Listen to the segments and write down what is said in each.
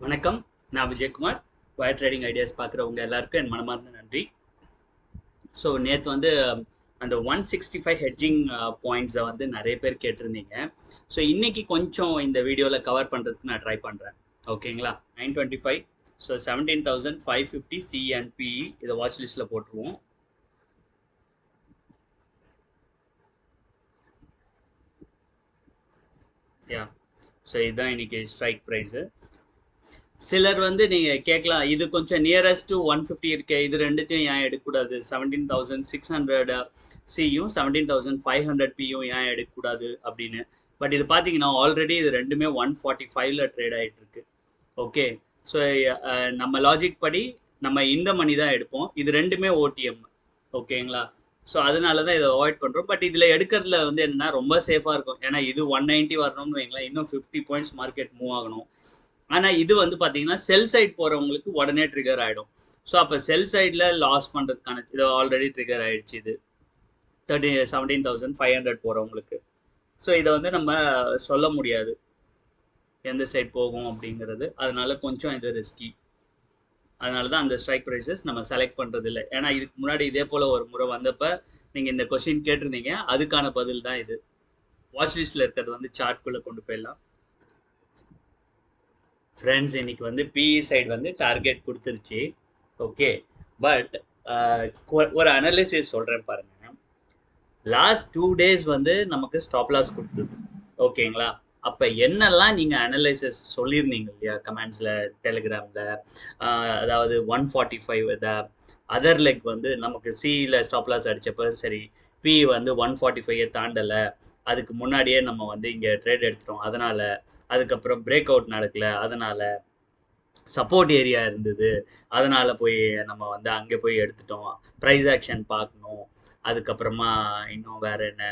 வணக்கம், நான் Vijayakumar. Wire trading ideas பார்க்குறவங்க எல்லாருக்கும் என் மனமார்ந்த நன்றி. ஸோ நேற்று வந்து அந்த 165 ஹெட்ஜிங் பாயிண்ட்ஸை வந்து நிறைய பேர் கேட்டிருந்தீங்க. ஸோ இன்னைக்கு கொஞ்சம் இந்த வீடியோவில் கவர் பண்ணுறதுக்கு நான் ட்ரை பண்ணுறேன். ஓகேங்களா? 925. ஸோ 17,550 சி அண்ட் பிஇ இதை வாட்ச் லிஸ்ட்டில் போட்டுருவோம். யா, ஸோ இதுதான் இன்னைக்கு ஸ்ட்ரைக் ப்ரைஸு. சிலர் வந்து நீங்க கேட்கலாம், இது கொஞ்சம் நியரஸ்ட் டு 150 இருக்கே, இது ரெண்டுத்தையும் ஏன் எடுக்கக்கூடாது? 17,600 சியும் 17,500 பியும் ஏன் எடுக்கக்கூடாது அப்படின்னு. பட் இது பார்த்தீங்கன்னா ஆல்ரெடி இது ரெண்டுமே 145ல ட்ரேட் ஆகிட்டு இருக்கு. ஓகே, ஸோ நம்ம லாஜிக் படி நம்ம இந்த மணி தான் எடுப்போம். இது ரெண்டுமே ஓடிஎம். ஓகேங்களா? ஸோ அதனால தான் இதை அவாய்ட் பண்ணுறோம். பட் இதில் எடுக்கிறதுல வந்து என்னன்னா ரொம்ப சேஃபாக இருக்கும். ஏன்னா இது 190 வரணும்னு வைங்களேன், இன்னும் 50 பாயிண்ட்ஸ் மார்க்கெட் மூவ் ஆகணும். ஆனால் இது வந்து பார்த்தீங்கன்னா செல் சைட் போகிறவங்களுக்கு உடனே ட்ரிகர் ஆகிடும். ஸோ அப்போ செல் சைடில் லாஸ் பண்ணுறதுக்கான இது ஆல்ரெடி ட்ரிகர் ஆகிடுச்சு. இது 17,500 போகிறவங்களுக்கு. ஸோ இதை வந்து நம்ம சொல்ல முடியாது எந்த சைட் போகும் அப்படிங்கிறது. அதனால கொஞ்சம் இது ரிஸ்கி. அதனால தான் அந்த ஸ்ட்ரைக் ப்ரைஸஸ் நம்ம செலக்ட் பண்ணுறது இல்லை. ஏன்னா இதுக்கு முன்னாடி இதே போல் ஒரு முறை வந்தப்போ நீங்கள் இந்த கொஸ்டின் கேட்டிருந்தீங்க, அதுக்கான பதில் தான் இது. வாட்ச் லிஸ்ட்டில் இருக்கிறது வந்து சார்ட்குள்ளே கொண்டு போயிடலாம். ஃப்ரெண்ட்ஸ், இன்னைக்கு வந்து பிஇ சைடு வந்து டார்கெட் கொடுத்துருச்சு. ஓகே, பட் ஒரு அனாலிசிஸ் சொல்கிறேன் பாருங்க. லாஸ்ட் 2 days வந்து நமக்கு ஸ்டாப் லாஸ் கொடுத்தது. ஓகேங்களா? அப்போ என்னெல்லாம் நீங்கள் அனலைசிஸ் சொல்லியிருந்தீங்க இல்லையா கமெண்ட்ஸில், டெலிகிராமில், அதாவது 145 த அதர் லெக் வந்து நமக்கு சியில் ஸ்டாப் லாஸ் அடித்தப்போ சரி, பி வந்து 145 தாண்டலை, அதுக்கு முன்னாடியே நம்ம வந்து இங்கே ட்ரேட் எடுத்துட்டோம், அதனால் அதுக்கப்புறம் பிரேக் அவுட் நடக்கலை, அதனால் சப்போர்ட் ஏரியா இருந்தது, அதனால் போய் நம்ம வந்து அங்கே போய் எடுத்துட்டோம், ப்ரைஸ் ஆக்ஷன் பார்க்கணும், அதுக்கப்புறமா இன்னும் வேறு என்ன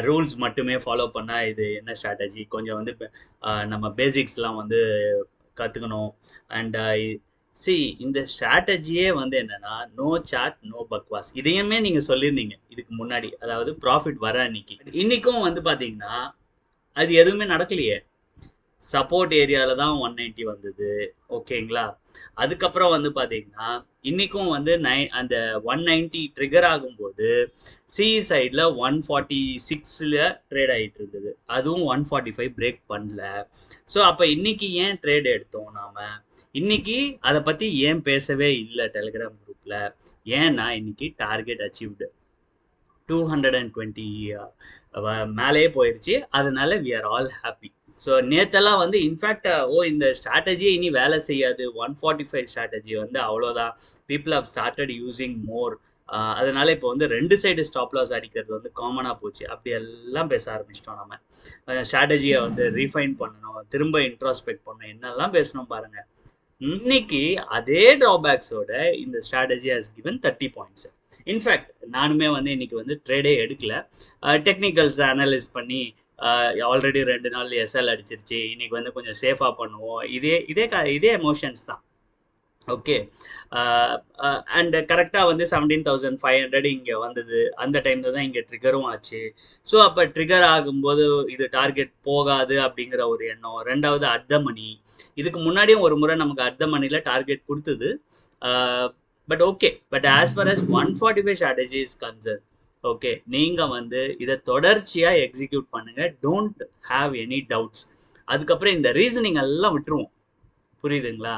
ரூல்ஸ் மட்டுமே ஃபாலோ பண்ணால் இது என்ன ஸ்ட்ராட்டஜி, கொஞ்சம் வந்து நம்ம பேசிக்ஸ்லாம் வந்து கற்றுக்கணும். அண்ட் சி இந்த ஸ்ட்ராட்டஜியே வந்து என்னன்னா நோ சார்ட் நோ பக்வாஸ். இதையுமே நீங்கள் சொல்லியிருந்தீங்க இதுக்கு முன்னாடி, அதாவது ப்ராஃபிட் வர அன்னைக்கு. இன்னைக்கும் வந்து பார்த்தீங்கன்னா அது எதுவுமே நடக்கலையே. சப்போர்ட் ஏரியாவில் தான் 190 வந்தது. ஓகேங்களா? அதுக்கப்புறம் வந்து பார்த்தீங்கன்னா இன்றைக்கும் வந்து அந்த 190 ட்ரிகர் ஆகும்போது சிஇ சைடில் 146ல் ட்ரேட் ஆகிட்டு இருந்தது. அதுவும் 145 பிரேக் பண்ணல. ஸோ அப்போ இன்னைக்கு ஏன் ட்ரேட் எடுத்தோம் நாம்? இன்னைக்கு அதை பற்றி ஏன் பேசவே இல்லை டெலிகிராம் குரூப்பில்? ஏன்னா இன்னைக்கு டார்கெட் அச்சீவ்டு 220 மேலேயே போயிடுச்சு. அதனால we are all happy. So நேத்தெல்லாம் வந்து இன்ஃபேக்ட் இந்த ஸ்ட்ராட்டஜியே இனி வேலை செய்யாது, 145 ஸ்ட்ராட்டஜி வந்து அவ்வளோதான், பீப்புள் ஹவ் ஸ்டார்டட் யூஸிங் மோர், அதனால இப்போ வந்து 2 சைடு ஸ்டாப் லாஸ் அடிக்கிறது வந்து காமனாக போச்சு. அப்படி எல்லாம் பேச ஆரம்பிச்சிட்டோம். நம்ம ஸ்ட்ராட்டஜியை வந்து ரீஃபைன் பண்ணணும், திரும்ப இன்ட்ராஸ்பெக்ட் பண்ணணும், என்னெல்லாம் பேசணும் பாருங்க. இன்னைக்கு அதே ட்ராபேக்ஸோட இந்த strategy has given 30 points. In fact நானுமே வந்து இன்னைக்கு வந்து ட்ரேடே எடுக்கல, டெக்னிக்கல்ஸ் அனலைஸ் பண்ணி ஆல்ரெடி 2 நாள் எஸ்எல் அடிச்சிருச்சு, இன்னைக்கு வந்து கொஞ்சம் சேஃபாக பண்ணுவோம், இதே எமோஷன்ஸ் தான். ஓகே, அண்ட் கரெக்டாக வந்து 17,500 இங்கே வந்தது. அந்த டைமில் தான் இங்கே ட்ரிகரும் ஆச்சு. ஸோ அப்போ ட்ரிகர் ஆகும்போது இது டார்கெட் போகாது அப்படிங்கிற ஒரு எண்ணம். ரெண்டாவது அட் த மணி, இதுக்கு முன்னாடியும் ஒரு முறை நமக்கு அட் த மணியில் டார்கெட் கொடுத்தது. But okay, but as for us 145 strategy is concern, okay, நீங்கள் வந்து இதை தொடர்ச்சியாக எக்ஸிக்யூட் பண்ணுங்கள், டோன்ட் ஹாவ் எனி டவுட்ஸ். அதுக்கப்புறம் இந்த ரீசனிங் எல்லாம் விட்டுருவோம். புரியுதுங்களா?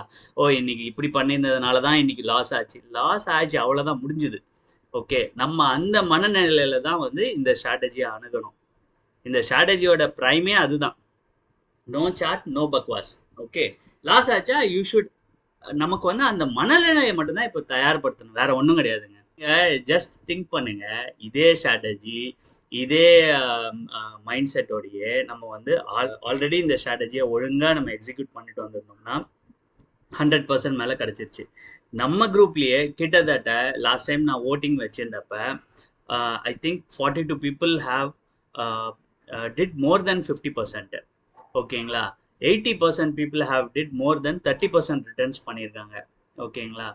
இன்னைக்கு இப்படி பண்ணியிருந்ததுனால தான் இன்னைக்கு லாஸ் ஆச்சு, அவ்வளோதான், முடிஞ்சுது. ஓகே, நம்ம அந்த மனநிலையில தான் வந்து இந்த ஸ்ட்ராட்டஜியை அணுகணும். இந்த ஸ்ட்ராட்டஜியோட ப்ரைமே அதுதான், நோ சார்ட் நோ பக்வாஸ். ஓகே, லாஸ் ஆச்சா யூ ஷுட், நமக்கு வந்து அந்த மனநிலையை மட்டும்தான் இப்போ தயார்படுத்தணும், வேற ஒன்றும் கிடையாதுங்க. ஜஸ்ட் திங்க் பண்ணுங்க, இதே ஸ்ட்ராட்டஜி இதே மைண்ட் செட்டோடையே நம்ம வந்து ஆல்ரெடி இந்த ஸ்ட்ராட்டஜியை ஒழுங்காக நம்ம எக்ஸிக்யூட் பண்ணிட்டு வந்திருந்தோம்னா 100% மேலே கிடச்சிருச்சு. நம்ம குரூப்லேயே கிட்டத்தட்ட லாஸ்ட் டைம் நான் ஓட்டிங் வச்சிருந்தப்ப I think 42 people have did more than 50%. ஓகேங்களா? 80% people have did more than 30% returns பண்ணியிருக்காங்க. ஓகேங்களா?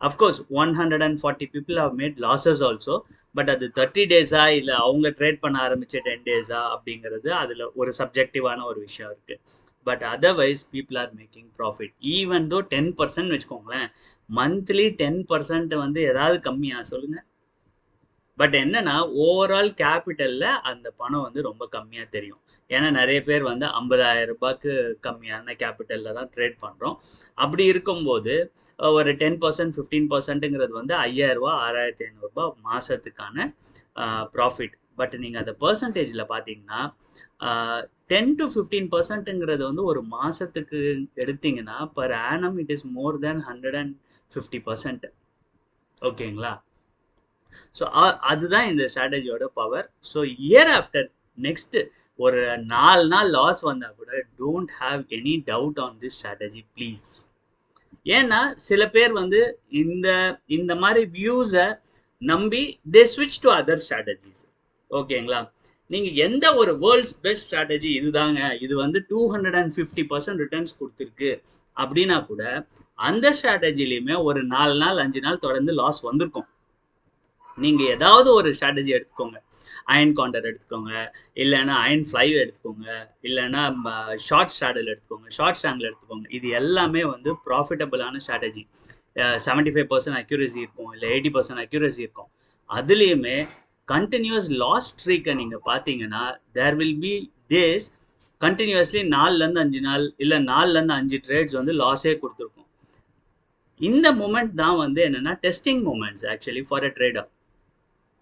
Of course 140 people have made losses also. But அது 30 days இல்லை அவங்க ட்ரேட் பண்ண ஆரம்பிச்ச 10 days அப்படிங்கிறது அதில் ஒரு சப்ஜெக்டிவான ஒரு விஷயம் இருக்குது. But otherwise people are making profit. Even though 10% வச்சுக்கோங்களேன், மந்த்லி 10% வந்து ஏதாவது கம்மியா சொல்லுங்க? பட் என்னன்னா ஓவரால் கேபிட்டல்ல அந்த பணம் வந்து ரொம்ப கம்மியா தெரியும். ஏன்னா நிறைய பேர் வந்து 50,000 ரூபாய்க்கு கம்மியான கேபிட்டல்ல தான் ட்ரேட் பண்றோம். அப்படி இருக்கும்போது ஒரு 10% 15%ங்கிறது வந்து 5,000 ரூபாய் 6,500 ரூபாய் மாசத்துக்கான ப்ராஃபிட். பட் நீங்க அந்த பெர்சன்டேஜ்ல பாத்தீங்கன்னா 10 to 15%ங்கிறது வந்து ஒரு மாசத்துக்கு எடுத்தீங்கன்னா per annum it is more than 150%. ஓகேங்களா? ஸோ அதுதான் இந்த ஸ்ட்ராட்டஜியோட power. So year after next ஒரு 4 நாள் லாஸ் வந்தா கூட don't have any doubt on this strategy please. ஏன்னா சில பேர் வந்து இந்த இந்த மாதிரி வியூஸை நம்பி தே ஸ்விட்ச் டு அதர் ஸ்ட்ராட்டஜிஸ். ஓகேங்களா? நீங்க எந்த ஒரு வேர்ல்ட்ஸ் பெஸ்ட் ஸ்ட்ராட்டஜி இதுதாங்க, இது வந்து 250% ரிட்டர்ன்ஸ் கொடுத்துருக்கு அப்படின்னா கூட அந்த ஸ்ட்ராட்டஜிலையுமே ஒரு 4 நாள் 5 நாள் தொடர்ந்து லாஸ் வந்திருக்கும். நீங்க ஏதாவது ஒரு ஸ்ட்ராட்டஜி எடுத்துக்கோங்க, அயன் கவுண்டர் எடுத்துக்கோங்க, இல்லைன்னா அயன் ஃப்ளைவ் எடுத்துக்கோங்க, இல்லைன்னா ஷார்ட் ஸ்ட்ராடல் எடுத்துக்கோங்க, ஷார்ட் ஸ்ட்ராங்கிள் எடுத்துக்கோங்க. இது எல்லாமே வந்து ப்ராஃபிட்டபிளான ஸ்ட்ராட்டஜி. 75% அக்யூரசி இருக்கும், இல்லை 80% அக்யூரசி இருக்கும். அதுலேயுமே கண்டினியூஸ் லாஸ் ஸ்ட்ரீக்கை நீங்க பார்த்தீங்கன்னா there will be days continuously 4 to 5 நாள் இல்லை 4 to 5 ட்ரேட்ஸ் வந்து லாஸே கொடுத்துருக்கும். இந்த மூமெண்ட் தான் வந்து என்னன்னா testing moments actually for a trader.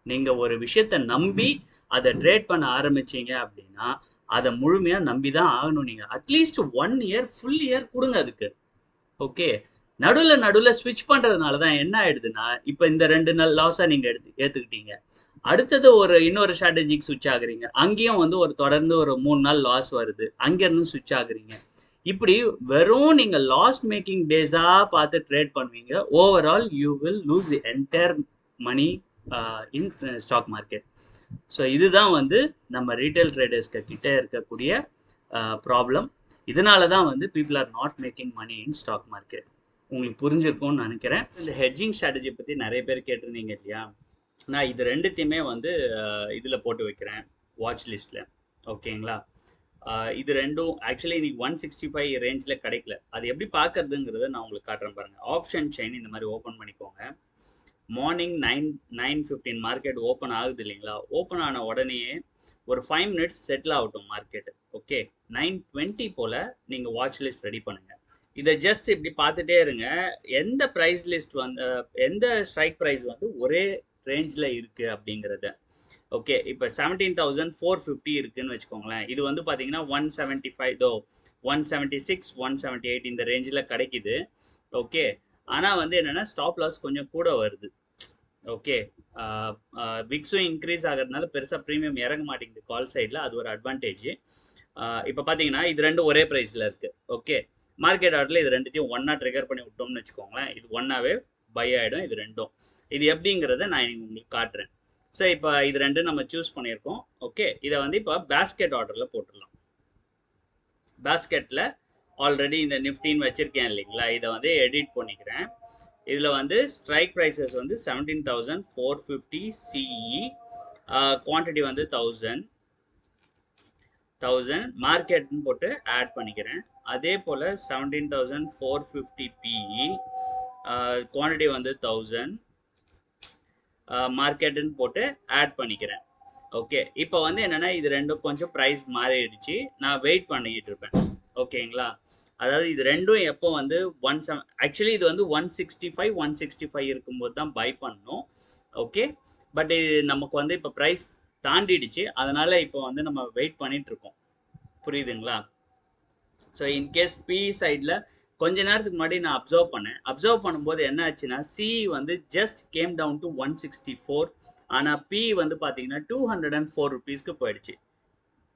நீங்க ஒரு விஷயத்த நம்பி அதை ட்ரேட் பண்ண ஆரம்பிச்சீங்க அப்படின்னா அதை முழுமையா நம்பிதான் ஆகணும். நீங்க அட்லீஸ்ட் 1 இயர் ஃபுல் இயர் கொடுங்க அதுக்கு. ஓகே, நடுவில் ஸ்விட்ச் பண்றதுனாலதான் என்ன ஆயிடுதுன்னா இப்ப இந்த 2 நாள் லாஸா நீங்க ஏத்துக்கிட்டீங்க, அடுத்தது இன்னொரு ஸ்ட்ராட்டஜிக்கு ஸ்விட்ச் ஆகுறீங்க, அங்கேயும் வந்து தொடர்ந்து ஒரு 3 நாள் லாஸ் வருது, அங்க இருந்து ஸ்விட்ச் ஆகுறீங்க. இப்படி வெறும் நீங்க லாஸ் மேக்கிங் டேஸா பார்த்து ட்ரேட் பண்ணுவீங்க. Overall you will lose entire money in stock market. So இதுதான் வந்து நம்ம ரீட்டைல் ட்ரேடர்ஸ்க்கு கிட்ட இருக்கக்கூடிய ப்ராப்ளம். இதனால தான் வந்து people are not making money in stock market. உங்களுக்கு புரிஞ்சிருக்கும்னு நினைக்கிறேன். இந்த ஹெட்ஜிங் ஸ்ட்ராட்டஜி பற்றி நிறைய பேர் கேட்டிருந்தீங்க இல்லையா? நான் இது ரெண்டுத்தையுமே வந்து இதில் போட்டு வைக்கிறேன், வாட்ச் லிஸ்ட்டில். ஓகேங்களா? இது ரெண்டும் ஆக்சுவலி இன்னைக்கு 165 ரேஞ்சில் கிடைக்கல. அது எப்படி பார்க்கறதுங்கிறத நான் உங்களுக்கு காட்டுறேன் பாருங்க. ஆப்ஷன் செயின் இந்த மாதிரி ஓப்பன் பண்ணிக்கோங்க. மார்னிங் 9:15 மார்க்கெட் ஓப்பன் ஆகுது இல்லைங்களா? ஓப்பன் ஆன உடனேயே ஒரு 5 மினிட்ஸ் செட்டில் ஆகட்டும் மார்க்கெட். ஓகே, 9:20 போல் நீங்கள் வாட்ச் லிஸ்ட் ரெடி பண்ணுங்கள். இதை ஜஸ்ட் இப்படி பார்த்துட்டே இருங்க. எந்த ப்ரைஸ் லிஸ்ட் வந்து எந்த ஸ்ட்ரைக் ப்ரைஸ் வந்து ஒரே ரேஞ்சில் இருக்குது அப்படிங்கிறத. ஓகே, இப்போ 17,450 இருக்குன்னு வச்சுக்கோங்களேன். இது வந்து பார்த்தீங்கன்னா 175 தோ 176 178 இந்த ரேஞ்சில் கிடைக்குது. ஓகே, ஆனால் வந்து என்னென்னா ஸ்டாப் லாஸ் கொஞ்சம் கூட வருது. ஓகே, விக்ஸும் இன்க்ரீஸ் ஆகிறதுனால பெருசாக ப்ரீமியம் இறங்க மாட்டேங்குது கால் சைடில், அது ஒரு அட்வான்டேஜ். இப்போ பார்த்தீங்கன்னா இது ரெண்டும் ஒரே ப்ரைஸில் இருக்குது. ஓகே, மார்க்கெட் ஆர்டரில் இது ரெண்டுத்தையும் ஒன்றா ட்ரிகர் பண்ணி விட்டோம்னு வச்சுக்கோங்களேன், இது ஒன்றாவே பை ஆகிடும். இது ரெண்டும் இது எப்படிங்கிறத நான் உங்களுக்கு காட்டுறேன். ஸோ இப்போ இது ரெண்டும் நம்ம சூஸ் பண்ணியிருக்கோம். ஓகே, இதை வந்து இப்போ பேஸ்கெட் ஆர்டரில் போட்டுடலாம். பேஸ்கெட்டில் ஆல்ரெடி இந்த நிஃப்டின்னு வச்சுருக்கேன் இல்லைங்களா? இதை வந்து எடிட் பண்ணிக்கிறேன். இதில் வந்து ஸ்ட்ரைக் ப்ரைஸஸ் வந்து 17,450 சிஇ, குவான்டிட்டி வந்து 1000 மார்க்கெட்னு போட்டு ஆட் பண்ணிக்கிறேன். அதே போல் 17,450 பிஇ, குவான்டிட்டி வந்து 1000 மார்க்கெட்டுன்னு போட்டு ஆட் பண்ணிக்கிறேன். ஓகே, இப்போ வந்து என்னென்னா இது ரெண்டும் கொஞ்சம் ப்ரைஸ் மாறிடுச்சு, நான் வெயிட் பண்ணிக்கிட்டு இருப்பேன். ஓகேங்களா? அதாவது இது ரெண்டும் எப்போ வந்து ஆக்சுவலி இது வந்து 165 இருக்கும்போது தான் பை பண்ணணும். ஓகே, பட் இது நமக்கு வந்து இப்போ ப்ரைஸ் தாண்டிடுச்சு, அதனால இப்போ வந்து நம்ம வெயிட் பண்ணிட்டு இருக்கோம். புரியுதுங்களா? ஸோ இன்கேஸ் பி சைடில் கொஞ்ச நேரத்துக்கு முன்னாடி நான் அப்சர்வ் பண்ணும்போது என்ன ஆச்சுன்னா சி வந்து ஜஸ்ட் கேம் டவுன் டு 164, ஆனால் பி வந்து பார்த்தீங்கன்னா 204 ருபீஸ்க்கு போயிடுச்சு.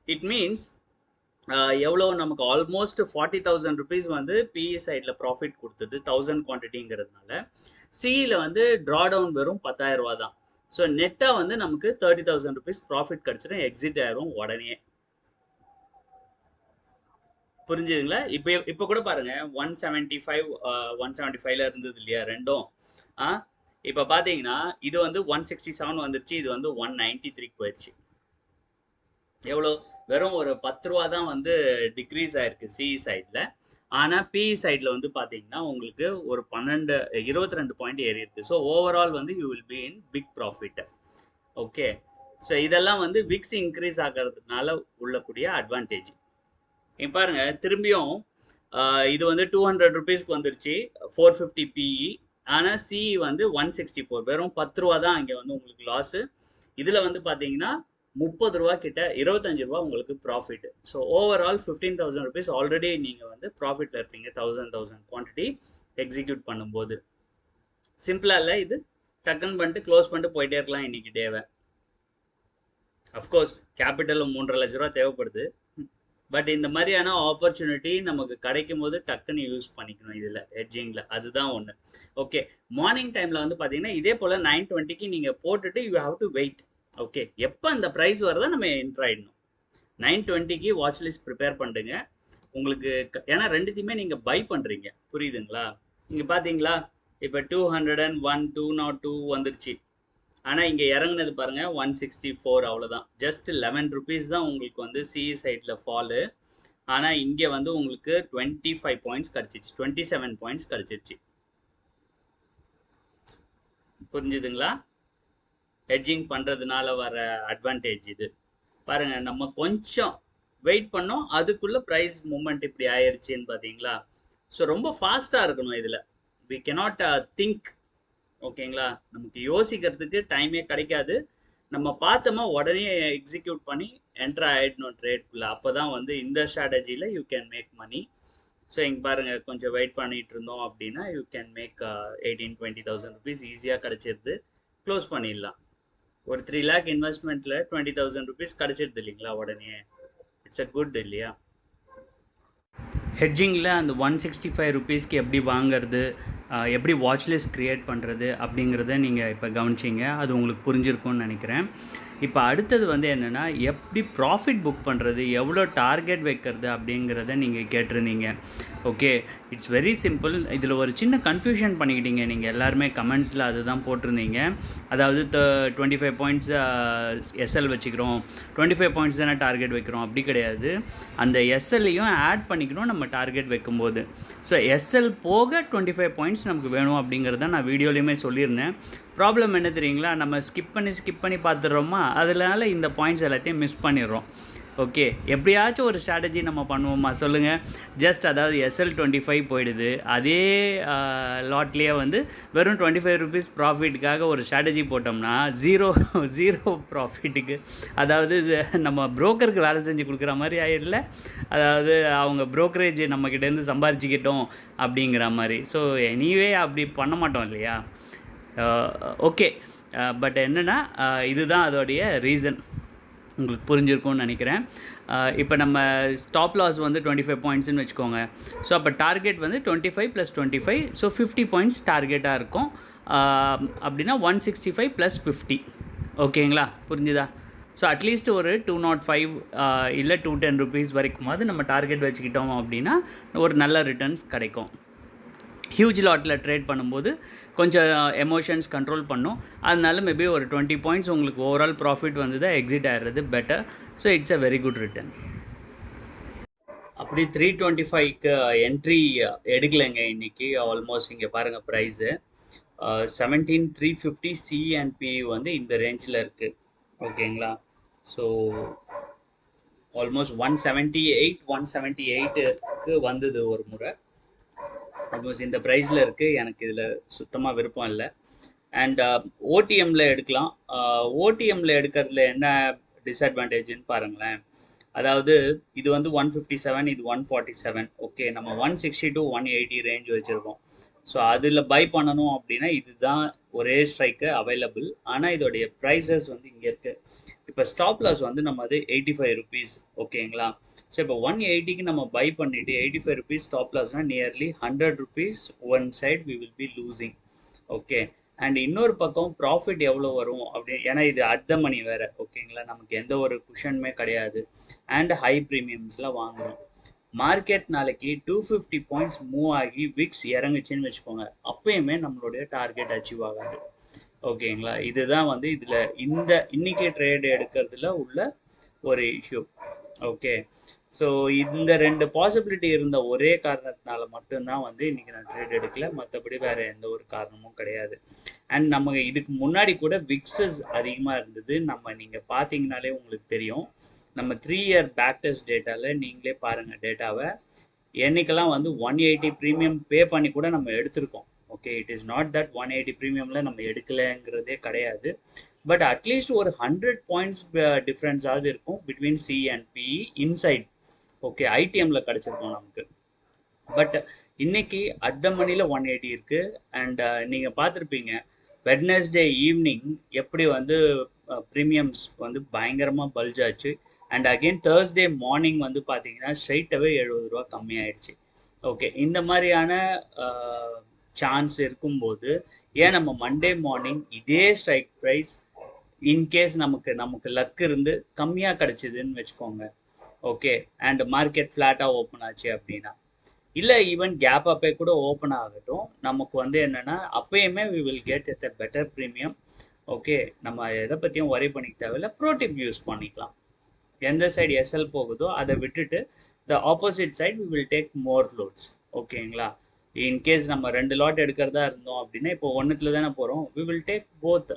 இட் மீன்ஸ் எவ்வளோ நமக்கு ஆல்மோஸ்ட் 40,000 ருபீஸ் வந்து பிஇ சைடில் ப்ராஃபிட் கொடுத்தது 1000 குவான்டிட்டிங்கிறதுனால. சியில் வந்து ட்ரா டவுன் வெறும் 10,000 ரூபா தான். ஸோ நெட்டாக வந்து நமக்கு 30,000 ருபீஸ் ப்ராஃபிட் கிடச்சிடும், எக்ஸிட் ஆயிரும் உடனே. புரிஞ்சுதுங்களா? இப்போ கூட பாருங்க 175ல இருந்தது இல்லையா ரெண்டும். இப்போ பார்த்தீங்கன்னா இது வந்து 167 வந்துருச்சு, இது வந்து 193 போயிடுச்சு. எவ்வளோ வெறும் ஒரு 10 ரூபா தான் வந்து டிக்ரீஸ் ஆயிருக்கு சிஇ சைட்ல. ஆனா பிஇ சைட்ல வந்து பாத்தீங்கன்னா உங்களுக்கு ஒரு 22 பாயிண்ட் ஏறி இருக்கு. ஸோ ஓவரால் வந்து you will be in big profit. Okay. So இதெல்லாம் வந்து விக்ஸ் இன்க்ரீஸ் ஆகிறதுனால உள்ளக்கூடிய அட்வான்டேஜ். இங்க பாருங்க திரும்பியும் இது வந்து 200 ருபீஸ்க்கு வந்துருச்சு, 450 பிஇ. ஆனா சிஇ வந்து 164. வெறும் 10 ரூபா தான் இங்க வந்து உங்களுக்கு லாஸ். இதுல வந்து பாத்தீங்கன்னா 30 ரூபா கிட்ட, 25 ரூபா உங்களுக்கு profit. So overall 15,000 rupees already நீங்க வந்து ப்ராஃபிட்ல இருப்பீங்க 1000 குவான்டிட்டி எக்ஸிக்யூட் பண்ணும்போது. சிம்பிளா இல்ல இது? டக்குன்னு பண்ணிட்டு க்ளோஸ் பண்ணிட்டு போயிட்டே இருக்கலாம் இன்னைக்கு டேவை. அஃப்கோர்ஸ் கேபிட்டல் 3.5 லட்ச ரூபா தேவைப்படுது. பட் இந்த மாதிரியான ஆப்பர்ச்சுனிட்டி நமக்கு கிடைக்கும் போது டக்குன்னு யூஸ் பண்ணிக்கணும் இதில் ஹெட்ஜிங்கில். அதுதான் ஒன்று. ஓகே. மார்னிங் டைமில் வந்து பார்த்தீங்கன்னா இதே போல் 9:20க்கு நீங்கள் போட்டுட்டு you have to wait. Okay. எப்போ அந்த ப்ரைஸ் வருதோ நம்ம என்ட்ரு ஆகிடணும். 9:20க்கு வாட்ச் லிஸ்ட் ப்ரிப்பேர் பண்ணுங்க உங்களுக்கு. ஏன்னா ரெண்டுத்தையுமே நீங்கள் பை பண்ணுறீங்க, புரியுதுங்களா? இங்கே பார்த்தீங்களா இப்போ 201, 202 வந்துருச்சு. ஆனால் இங்கே இறங்குனது பாருங்க 164. அவ்வளோதான். ஜஸ்ட் 11 ருபீஸ் தான் உங்களுக்கு வந்து சிஇ சைடில் ஃபாலு. ஆனால் இங்கே வந்து உங்களுக்கு 25 பாயிண்ட்ஸ் கிடச்சிச்சு, 27 பாயிண்ட்ஸ் கிடச்சிருச்சு. புரிஞ்சுதுங்களா? ஹெட்ஜிங் பண்ணுறதுனால வர அட்வான்டேஜ் இது. பாருங்க நம்ம கொஞ்சம் வெயிட் பண்ணோம், அதுக்குள்ள ப்ரைஸ் மூமெண்ட் இப்படி ஆயிடுச்சுன்னு பார்த்தீங்களா? ஸோ ரொம்ப ஃபாஸ்ட்டாக இருக்கணும் இதில். We cannot think. ஓகேங்களா? நமக்கு யோசிக்கிறதுக்கு டைமே கிடைக்காது. நம்ம பார்த்தோமா உடனே எக்ஸிக்யூட் பண்ணி என்டர் ஆகிடணும் ட்ரேட்குள்ள. அப்போ தான் வந்து இந்த ஸ்ட்ராட்டஜியில் you can make money. So இங்கே பாருங்கள் கொஞ்சம் வெயிட் பண்ணிட்டு இருந்தோம் அப்படின்னா யூ கேன் மேக் 18-20,000 ருபீஸ் ஈஸியாக கிடச்சிருது. க்ளோஸ் பண்ணிடலாம். ஒரு 3 லேக் இன்வெஸ்ட்மெண்ட்டில் 20,000 ருபீஸ் கிடச்சிருது இல்லைங்களா உடனே. இட்ஸ் அ குட் இல்லையா? ஹெட்ஜிங்கில் அந்த 165 ருபீஸ்க்கு எப்படி வாங்கிறது, எப்படி வாட்ச் லிஸ்ட் க்ரியேட் பண்ணுறது அப்படிங்கிறத நீங்கள் இப்போ கவனிச்சிங்க. அது உங்களுக்கு புரிஞ்சிருக்கும்னு நினைக்கிறேன். இப்போ அடுத்தது வந்து என்னென்னா எப்படி ப்ராஃபிட் புக் பண்ணுறது, எவ்வளோ டார்கெட் வைக்கிறது அப்படிங்கிறத நீங்கள் கேட்டிருந்தீங்க. Okay, it's very simple. இதில் ஒரு சின்ன கன்ஃபியூஷன் பண்ணிக்கிட்டீங்க நீங்கள் எல்லாருமே கமெண்ட்ஸில் அதுதான் போட்டிருந்தீங்க. அதாவது 25 பாயிண்ட்ஸ் எஸ்எல் வச்சுக்கிறோம், 25 பாயிண்ட்ஸ் தானே டார்கெட் வைக்கிறோம். அப்படி கிடையாது. அந்த எஸ்எல்லையும் ஆட் பண்ணிக்கணும் நம்ம டார்கெட் வைக்கும்போது. ஸோ எஸ்எல் போக 25 பாயிண்ட்ஸ் நமக்கு வேணும் அப்படிங்கிறத நான் வீடியோலையுமே சொல்லியிருந்தேன். ப்ராப்ளம் என்ன தெரியுங்களா, நம்ம ஸ்கிப் பண்ணி பார்த்துடுறோமா, அதனால இந்த பாயிண்ட்ஸ் எல்லாத்தையும் மிஸ் பண்ணிடுறோம். ஓகே, எப்படியாச்சும் ஒரு ஸ்ட்ராட்டஜி நம்ம பண்ணுவோமா சொல்லுங்கள். ஜஸ்ட் அதாவது எஸ்எல் 25 போயிடுது, அதே லாட்லேயே வந்து வெறும் 25 ருபீஸ் ப்ராஃபிட்டுக்காக ஒரு ஸ்ட்ராட்டஜி போட்டோம்னா ஜீரோ ப்ராஃபிட்டுக்கு, அதாவது நம்ம புரோக்கருக்கு வேலை செஞ்சு கொடுக்குற மாதிரி ஆயிடல. அதாவது அவங்க புரோக்கரேஜ் நம்மக்கிட்டேருந்து சம்பாரிச்சிக்கிட்டோம் அப்படிங்கிற மாதிரி. ஸோ எனிவே அப்படி பண்ண மாட்டோம் இல்லையா? ஓகே. பட் என்னென்னா இதுதான் அதோடைய ரீசன். உங்களுக்கு புரிஞ்சிருக்கும்னு நினைக்கிறேன். இப்போ நம்ம ஸ்டாப் லாஸ் வந்து 25 பாயிண்ட்ஸ்னு வச்சுக்கோங்க. ஸோ அப்போ டார்கெட் வந்து 25 + 25, ஸோ 50 பாயிண்ட்ஸ் டார்கெட்டாக இருக்கும். அப்படின்னா 165 + 50. ஓகேங்களா? புரிஞ்சுதா? ஸோ அட்லீஸ்ட் ஒரு 205 இல்லை 210 ருபீஸ் வரைக்குமாவது நம்ம டார்கெட் வச்சுக்கிட்டோம் அப்படின்னா ஒரு நல்ல ரிட்டர்ன்ஸ் கிடைக்கும். ஹியூஜ் லாட்டில் ட்ரேட் பண்ணும்போது கொஞ்சம் எமோஷன்ஸ் கண்ட்ரோல் பண்ணும். அதனால மேபி ஒரு 20 பாயிண்ட்ஸ் உங்களுக்கு ஓவரால் ப்ராஃபிட் வந்து தான் எக்ஸிட் ஆகிறது better. So it's a very good return. அப்படி 325க்கு என்ட்ரி எடுக்கலைங்க இன்னைக்கு. ஆல்மோஸ்ட் இங்கே பாருங்கள் ப்ரைஸு 17,350 சி அண்ட் பி வந்து இந்த ரேஞ்சில் இருக்குது. ஓகேங்களா? ஸோ ஆல்மோஸ்ட் 178க்கு வந்தது ஒரு முறை. ஆல்மோஸ்ட் இந்த ப்ரைஸில் இருக்குது. எனக்கு இதில் சுத்தமாக விருப்பம் இல்லை. அண்ட் ஓடிஎம்மில் எடுக்கலாம். ஓடிஎம்மில் எடுக்கிறதுல என்ன டிஸ்அட்வான்டேஜ்னு பாருங்களேன். அதாவது இது வந்து 157, இது 147. ஓகே, நம்ம 160 to 180 ரேஞ்ச் வச்சுருக்கோம். ஸோ அதில் பை பண்ணணும் அப்படின்னா இதுதான் ஒரே ஸ்ட்ரைக்கு அவைலபிள். ஆனால் இதோடைய ப்ரைஸஸ் வந்து இங்கே இருக்குது. இப்போ ஸ்டாப் லாஸ் வந்து நம்ம அது 85 ருபீஸ். ஓகேங்களா? ஸோ இப்போ 180க்கு நம்ம பை பண்ணிவிட்டு 85 ருபீஸ் ஸ்டாப் லாஸ்னால் nearly 100 rupees one side we will be losing. Okay. And இன்னொரு பக்கம் ப்ராஃபிட் எவ்வளோ வரும் அப்படி, ஏன்னா இது அட் த மணி வேறு. ஓகேங்களா? நமக்கு எந்த ஒரு குஷனுமே கிடையாது. அண்ட் ஹை ப்ரீமியம்ஸ்லாம் வாங்குகிறோம். மார்க்கெட் நாளைக்கு 250 பாயிண்ட்ஸ் மூவ் ஆகி விக்ஸ் இறங்குச்சுன்னு வச்சுக்கோங்க, அப்பயுமே நம்மளுடைய டார்கெட் அச்சீவ் ஆகாது. ஓகேங்களா? இதுதான் வந்து இதில் இன்னைக்கு ட்ரேட் எடுக்கிறதுல உள்ள ஒரு இஷ்யூ. ஓகே. ஸோ இந்த 2 பாசிபிலிட்டி இருந்த ஒரே காரணத்தினால மட்டும் தான் வந்து இன்னைக்கு நான் ட்ரேட் எடுக்கல. மத்தபடி வேற எந்த ஒரு காரணமும் கிடையாது. அண்ட் நம்ம இதுக்கு முன்னாடி கூட விக்ஸஸ் அதிகமா இருந்தது. நீங்க பார்த்தீங்கனாலே உங்களுக்கு தெரியும். நம்ம 3 இயர் பேக் டெஸ்ட் டேட்டால நீங்களே பாருங்க டேட்டாவ. என்னைக்கெல்லாம் வந்து 180 பிரீமியம் பே பண்ணி கூட நம்ம எடுத்திருக்கோம். Okay. It is not that 180 பிரீமியம்ல நம்ம எடுக்கலங்கிறதே கிடையாது. பட் அட்லீஸ்ட் ஒரு 100 பாயிண்ட்ஸ் டிஃபரன்ஸ் ஆவது இருக்கும் between C and PE inside. Okay. ஐடிஎம்ல கிடைச்சிருக்கும் நமக்கு. பட் இன்னைக்கு அட் த மணில 180 இருக்கு. அண்ட் நீங்க பார்த்துருப்பீங்க வெட்னஸ்டே ஈவினிங் எப்படி வந்து ப்ரீமியம்ஸ் வந்து பயங்கரமா பல்ஜ் ஆச்சு. அண்ட் அகெயின் தேர்ஸ்டே மார்னிங் வந்து பார்த்தீங்கன்னா ஸ்ட்ரைட்டாகவே 70 ரூபா கம்மியாயிடுச்சு. ஓகே. இந்த மாதிரியான சான்ஸ் இருக்கும்போது ஏன் நம்ம மண்டே மார்னிங் இதே ஸ்ட்ரைக் ப்ரைஸ் இன்கேஸ் நமக்கு நமக்கு லக் இருந்து கம்மியாக கிடைச்சிதுன்னு வச்சுக்கோங்க. ஓகே. அண்ட் மார்க்கெட் ஃப்ளாட்டாக ஓப்பன் ஆச்சு அப்படின்னா, இல்லை ஈவன் கேப் அப்பே கூட ஓப்பன் ஆகட்டும், நமக்கு வந்து என்னன்னா அப்பயுமே we will get at a better premium. Okay. நம்ம எதை பற்றியும் ஒரி பண்ணிக்க தேவையில்ல. ப்ரோடிப் யூஸ் பண்ணிக்கலாம். எந்த சைடு எஸ்எல் போகுதோ அதை விட்டுட்டு the opposite side we will take more lots. ஓகேங்களா. இன்கேஸ் நம்ம 2 லாட் எடுக்கிறதா இருந்தோம் அப்படின்னா இப்போ ஒன்றுத்துல தானே போகிறோம். We will take both.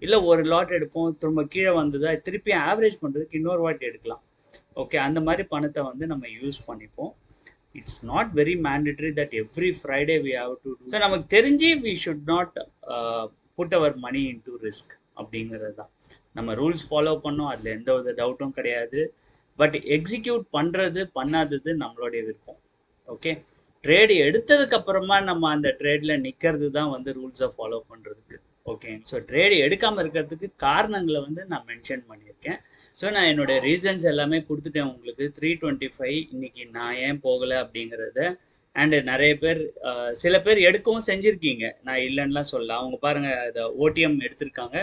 இல்லை ஒரு லாட் எடுப்போம், திரும்ப கீழே வந்ததா திருப்பி ஆவரேஜ் பண்ணுறதுக்கு இன்னொரு வாட்டி எடுக்கலாம். ஓகே. அந்த மாதிரி பணத்தை வந்து நம்ம யூஸ் பண்ணிப்போம். It's not very mandatory that every Friday we have to do. So நமக்கு தெரிஞ்சு we should not put our money in to risk அப்படிங்கிறது தான். நம்ம ரூல்ஸ் ஃபாலோ பண்ணோம், அதில் எந்த வித டவுட்டும் கிடையாது. பட் எக்ஸிக்யூட் பண்ணுறது பண்ணாதது நம்மளுடைய விருப்பம். ஓகே. ட்ரேடு எடுத்ததுக்கு அப்புறமா நம்ம அந்த ட்ரேட்ல நிற்கிறது தான் வந்து ரூல்ஸை ஃபாலோ பண்ணுறதுக்கு. ஓகே. ஸோ ட்ரேடு எடுக்காமல் இருக்கிறதுக்கு காரணங்களை வந்து நான் மென்ஷன் பண்ணியிருக்கேன். ஸோ நான் என்னோட ரீசன்ஸ் எல்லாமே கொடுத்துட்டேன் உங்களுக்கு. 325 இன்னைக்கு நான் ஏன் போகலை அப்படிங்கிறத. அண்டு நிறைய பேர் சில பேர் எடுக்கவும் செஞ்சுருக்கீங்க, நான் இல்லைன்னுலாம் சொல்ல. அவங்க பாருங்க அதை ஓடிஎம் எடுத்திருக்காங்க.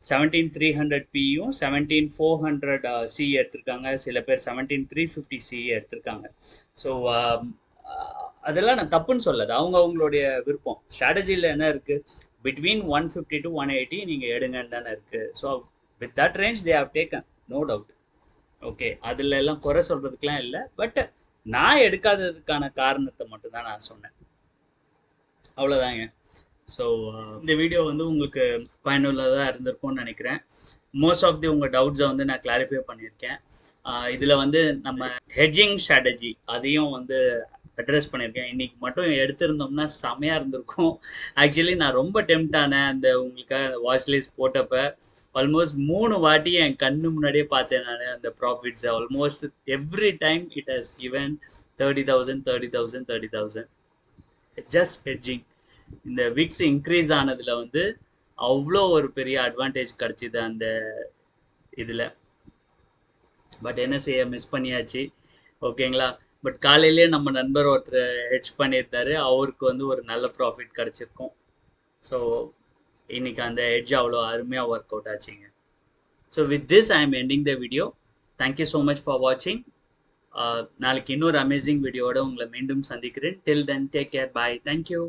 17300 பியும் 17400 சி எடுத்திருக்காங்க. சில பேர் 17350 சி எடுத்திருக்காங்க. ஸோ அதெல்லாம் நான் தப்புன்னு சொல்லாது, அவங்க அவங்களுடைய விருப்பம். ஸ்ட்ராட்டஜியில் என்ன இருக்கு, பிட்வீன் 150 to 180 நீங்க எடுங்கன்னு தானே இருக்கு. So with that range they have taken, no doubt. Okay. அதுல எல்லாம் குறை சொல்றதுக்குலாம் இல்லை. பட் நான் எடுக்காததுக்கான காரணத்தை மட்டும் தான் நான் சொன்னேன். அவ்வளோதாங்க. ஸோ இந்த வீடியோ வந்து உங்களுக்கு பயனுள்ளதாக இருந்திருக்கும்னு நினைக்கிறேன். மோஸ்ட் ஆஃப் தி உங்கள் டவுட்ஸை வந்து நான் கிளாரிஃபை பண்ணியிருக்கேன். இதில் வந்து நம்ம ஹெட்ஜிங் ஸ்ட்ராட்டஜி அதையும் வந்து அட்ரஸ் பண்ணியிருக்கேன். இன்னைக்கு மட்டும் எடுத்திருந்தோம்னா செமையாக இருந்திருக்கும். ஆக்சுவலி நான் ரொம்ப டெம்ட் ஆனேன் அந்த உங்களுக்காக வாட்ச் லிஸ்ட் போட்டப்ப. ஆல்மோஸ்ட் 3 வாட்டி என் கண்ணு முன்னாடியே பார்த்தேன் நான் அந்த profits. Almost every time it has given 30,000 30,000 30,000 just hedging. இந்த விக்ஸ் இன்க்ரீஸ் ஆனதுல வந்து அவ்வளோ ஒரு பெரிய அட்வான்டேஜ் கிடைச்சிது அந்த இதில். பட் என்ன செய்ய, மிஸ் பண்ணியாச்சு. ஓகேங்களா. பட் காலையிலேயே நம்ம நண்பர் ஒருத்தர் ஹெட்ஜ் பண்ணியிருந்தாரு, அவருக்கு வந்து ஒரு நல்ல ப்ராஃபிட் கிடச்சிருக்கும். ஸோ இன்னைக்கு அந்த ஹெட்ஜ் அவ்வளோ அருமையாக ஒர்க் அவுட் ஆச்சுங்க. So with this I am ending the video. Thank you so much for வாட்சிங். நாளைக்கு இன்னொரு அமேசிங் வீடியோவோட உங்களை மீண்டும் சந்திக்கிறேன். டில் தென் டேக் கேர், பாய், தேங்க்யூ.